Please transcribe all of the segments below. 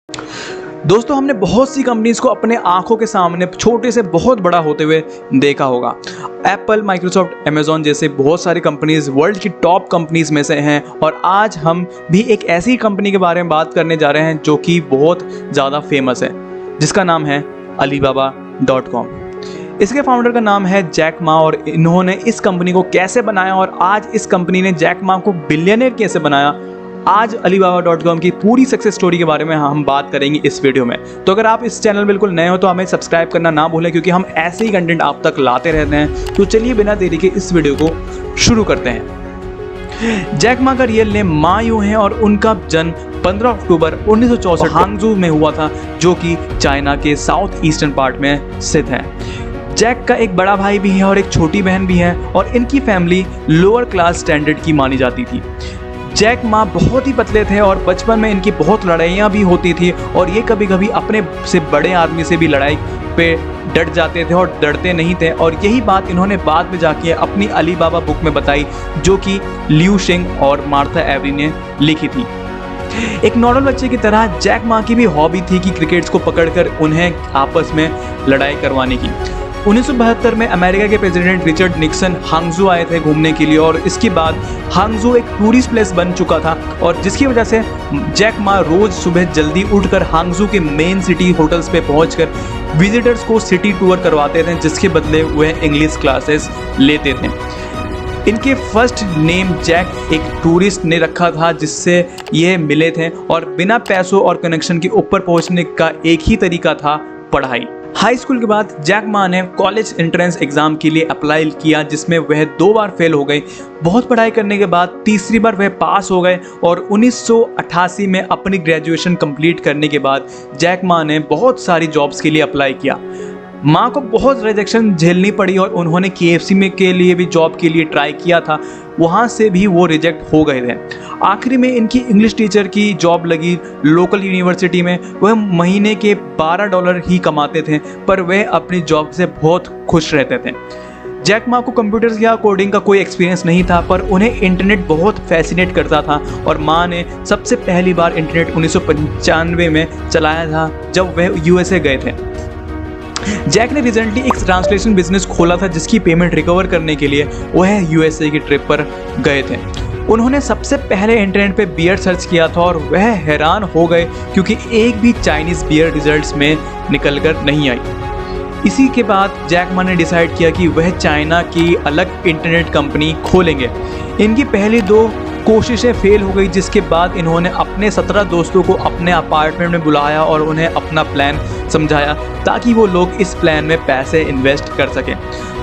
दोस्तों, हमने बहुत सी कंपनीज को अपने आंखों के सामने छोटे से बहुत बड़ा होते हुए देखा होगा। एप्पल, माइक्रोसॉफ्ट, अमेज़न जैसे बहुत सारी कंपनीज वर्ल्ड की टॉप कंपनीज में से हैं और आज हम भी एक ऐसी कंपनी के बारे में बात करने जा रहे हैं जो कि बहुत ज़्यादा फेमस है, जिसका नाम है Alibaba.com। इसके फाउंडर का नाम है जैक मा और इन्होंने इस कंपनी को कैसे बनाया और आज इस कंपनी ने जैक मा को बिलियनर कैसे बनाया, आज Alibaba.com की पूरी सक्सेस स्टोरी के बारे में हम बात करेंगे इस वीडियो में। तो अगर आप इस चैनल बिल्कुल नए हो तो हमें सब्सक्राइब करना ना भूलें, क्योंकि हम ऐसे ही कंटेंट आप तक लाते रहते हैं। तो चलिए बिना देरी के इस वीडियो को शुरू करते हैं। जैक मा का रियल नेम मा यू है और उनका जन्म 15 अक्टूबर 1964 हांगझू में हुआ था, जो कि चाइना के साउथ ईस्टर्न पार्ट में स्थित है। जैक का एक बड़ा भाई भी है और एक छोटी बहन भी है और इनकी फैमिली लोअर क्लास स्टैंडर्ड की मानी जाती थी। जैक मा बहुत ही पतले थे और बचपन में इनकी बहुत लड़ाइयाँ भी होती थी और ये कभी कभी अपने से बड़े आदमी से भी लड़ाई पे डट जाते थे और डरते नहीं थे, और यही बात इन्होंने बाद में जाके अपनी अलीबाबा बुक में बताई, जो कि लियू शिंग और मार्था एवरी ने लिखी थी। एक नॉर्मल बच्चे की तरह जैक मा की भी हॉबी थी कि क्रिकेट्स को पकड़कर उन्हें आपस में लड़ाई करवाने की। 1972 में अमेरिका के प्रेसिडेंट रिचर्ड निक्सन हांगझू आए थे घूमने के लिए और इसके बाद हांगझू एक टूरिस्ट प्लेस बन चुका था, और जिसकी वजह से जैक मा रोज सुबह जल्दी उठकर हांगझू के मेन सिटी होटल्स पे पहुंचकर विजिटर्स को सिटी टूर करवाते थे, जिसके बदले वह इंग्लिश क्लासेस लेते थे। इनके फर्स्ट नेम जैक एक टूरिस्ट ने रखा था जिससे ये मिले थे, और बिना पैसों और कनेक्शन के ऊपर पहुंचने का एक ही तरीका था, पढ़ाई। हाई स्कूल के बाद जैक मा ने कॉलेज एंट्रेंस एग्जाम के लिए अप्लाई किया, जिसमें वह 2 बार फेल हो गए। बहुत पढ़ाई करने के बाद तीसरी बार वह पास हो गए और 1988 में अपनी ग्रेजुएशन कंप्लीट करने के बाद जैक मा ने बहुत सारी जॉब्स के लिए अप्लाई किया। माँ को बहुत रिजेक्शन झेलनी पड़ी और उन्होंने KFC में के लिए भी जॉब के लिए ट्राई किया था, वहाँ से भी वो रिजेक्ट हो गए थे। आखिरी में इनकी इंग्लिश टीचर की जॉब लगी लोकल यूनिवर्सिटी में। वह महीने के $12 ही कमाते थे, पर वह अपनी जॉब से बहुत खुश रहते थे। जैक मा को कंप्यूटर्स या कोडिंग का कोई एक्सपीरियंस नहीं था, पर उन्हें इंटरनेट बहुत फैसिनेट करता था और माँ ने सबसे पहली बार इंटरनेट 1995 में चलाया था जब वह USA गए थे। जैक ने रिसेंटली एक ट्रांसलेशन बिजनेस खोला था, जिसकी पेमेंट रिकवर करने के लिए वह USA की ट्रिप पर गए थे। उन्होंने सबसे पहले इंटरनेट पे बियर सर्च किया था और वह हैरान हो गए क्योंकि एक भी चाइनीज़ बियर रिजल्ट्स में निकल कर नहीं आई। इसी के बाद जैक मा ने डिसाइड किया कि वह चाइना की अलग इंटरनेट कंपनी खोलेंगे। इनकी पहली 2 कोशिशें फेल हो गई, जिसके बाद इन्होंने अपने 17 दोस्तों को अपने अपार्टमेंट में बुलाया और उन्हें अपना प्लान समझाया ताकि वो लोग इस प्लान में पैसे इन्वेस्ट कर सकें।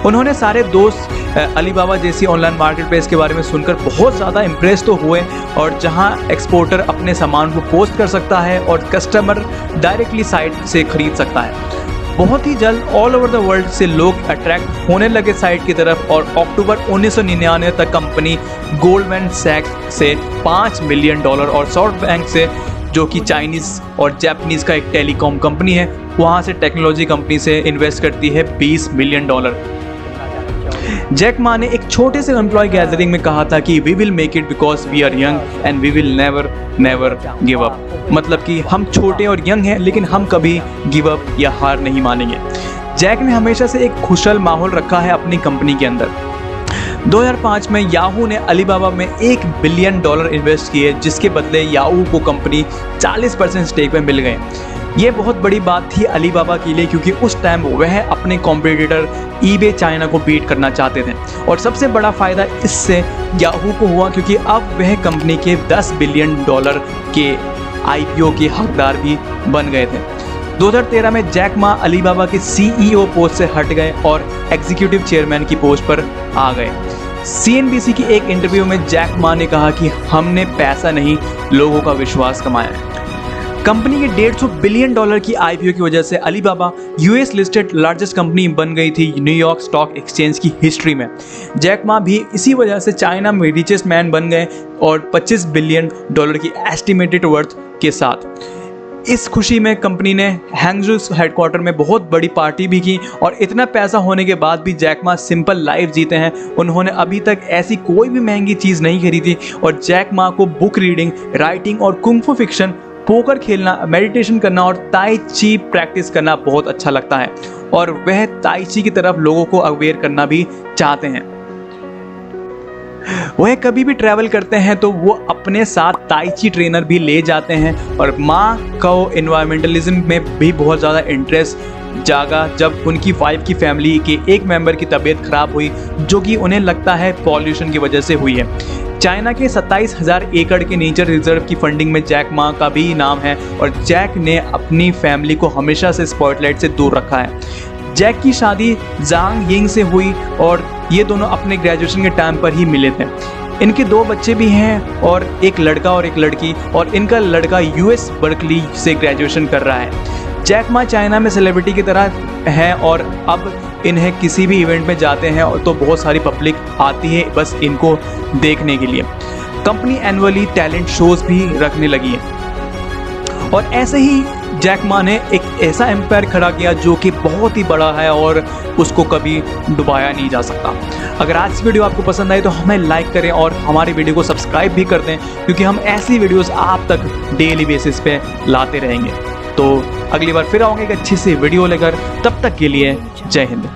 उन्होंने सारे दोस्त अलीबाबा जैसी ऑनलाइन मार्केट प्लेस के बारे में सुनकर बहुत ज़्यादा इम्प्रेस तो हुए, और जहां एक्सपोर्टर अपने सामान को पोस्ट कर सकता है और कस्टमर डायरेक्टली साइट से खरीद सकता है। बहुत ही जल्द ऑल ओवर द वर्ल्ड से लोग अट्रैक्ट होने लगे साइट की तरफ, और अक्टूबर 1999 तक कंपनी गोल्डमैन सैक्स से $5 मिलियन और सॉफ्टबैंक से, जो कि चाइनीज़ और जापानीज़ का एक टेलीकॉम कंपनी है, वहाँ से टेक्नोलॉजी कंपनी से इन्वेस्ट करती है $20 मिलियन। जैक मा ने एक छोटे से एम्प्लॉय गैदरिंग में कहा था कि we will make it because we are young and we will never never give up. मतलब कि हम छोटे और यंग हैं, लेकिन हम कभी गिव अप या हार नहीं मानेंगे। जैक ने हमेशा से एक खुशहाल माहौल रखा है अपनी कंपनी के अंदर। 2005 में याहू ने अलीबाबा में $1 बिलियन इन्वेस्ट किए, जिसके बदले याहू को कंपनी 40% स्टेक में मिल गए। ये बहुत बड़ी बात थी अलीबाबा के लिए, क्योंकि उस टाइम वह अपने कॉम्पिटिटर ईबे चाइना को बीट करना चाहते थे, और सबसे बड़ा फ़ायदा इससे याहू को हुआ क्योंकि अब वह कंपनी के $10 बिलियन के IPO के हकदार भी बन गए थे। 2013 में जैक मा अलीबाबा के CEO पोस्ट से हट गए और एग्जीक्यूटिव चेयरमैन की पोस्ट पर आ गए। CNBC की एक इंटरव्यू में जैक मा ने कहा कि हमने पैसा नहीं, लोगों का विश्वास कमाया है। कंपनी के $150 बिलियन की IPO की वजह से Alibaba US listed largest company बन गई थी न्यूयॉर्क स्टॉक एक्सचेंज की हिस्ट्री में। जैक मा भी इसी वजह से चाइना में रिचेस्ट मैन बन गए और $25 बिलियन की एस्टिमेटेड वर्थ के साथ। इस खुशी में कंपनी ने हांगझू हेडक्वार्टर में बहुत बड़ी पार्टी भी की, और इतना पैसा होने के बाद भी जैक मा सिंपल लाइफ जीते हैं। उन्होंने अभी तक ऐसी कोई भी महंगी चीज़ नहीं खरीदी, और जैक मा को बुक रीडिंग, राइटिंग और कुंग फू फिक्शन पोकर खेलना, मेडिटेशन करना और ताई ची प्रैक्टिस करना बहुत अच्छा लगता है और वह ताई ची की तरफ लोगों को अवेयर करना भी चाहते हैं। वह कभी भी ट्रैवल करते हैं तो वो अपने साथ ताई ची ट्रेनर भी ले जाते हैं और माँ को एनवायरमेंटलिज्म में भी बहुत ज़्यादा इंटरेस्ट जागा जब उनकी वाइफ की फैमिली के एक मेंबर की तबीयत खराब हुई, जो कि उन्हें लगता है पॉल्यूशन की वजह से हुई है। चाइना के 27,000 एकड़ के नेचर रिजर्व की फंडिंग में जैक मा का भी नाम है और जैक ने अपनी फैमिली को हमेशा से स्पॉटलाइट से दूर रखा है। जैक की शादी जांग यिंग से हुई और ये दोनों अपने ग्रेजुएशन के टाइम पर ही मिले थे। इनके 2 बच्चे भी हैं और एक लड़का और एक लड़की, और इनका लड़का यूएस बर्कली से ग्रेजुएशन कर रहा है। जैक मा चाइना में सेलिब्रिटी की तरह हैं और अब इन्हें किसी भी इवेंट में जाते हैं और तो बहुत सारी पब्लिक आती है बस इनको देखने के लिए। कंपनी एनुअली टैलेंट शोज भी रखने लगी है और ऐसे ही जैक मा ने एक ऐसा एम्पायर खड़ा किया जो कि बहुत ही बड़ा है और उसको कभी डुबाया नहीं जा सकता। अगर आज की वीडियो आपको पसंद आई तो हमें लाइक करें और हमारी वीडियो को सब्सक्राइब भी कर दें, क्योंकि हम ऐसी वीडियोस आप तक डेली बेसिस पे लाते रहेंगे। तो अगली बार फिर आऊँगा एक अच्छी सी वीडियो लेकर, तब तक के लिए जय हिंद।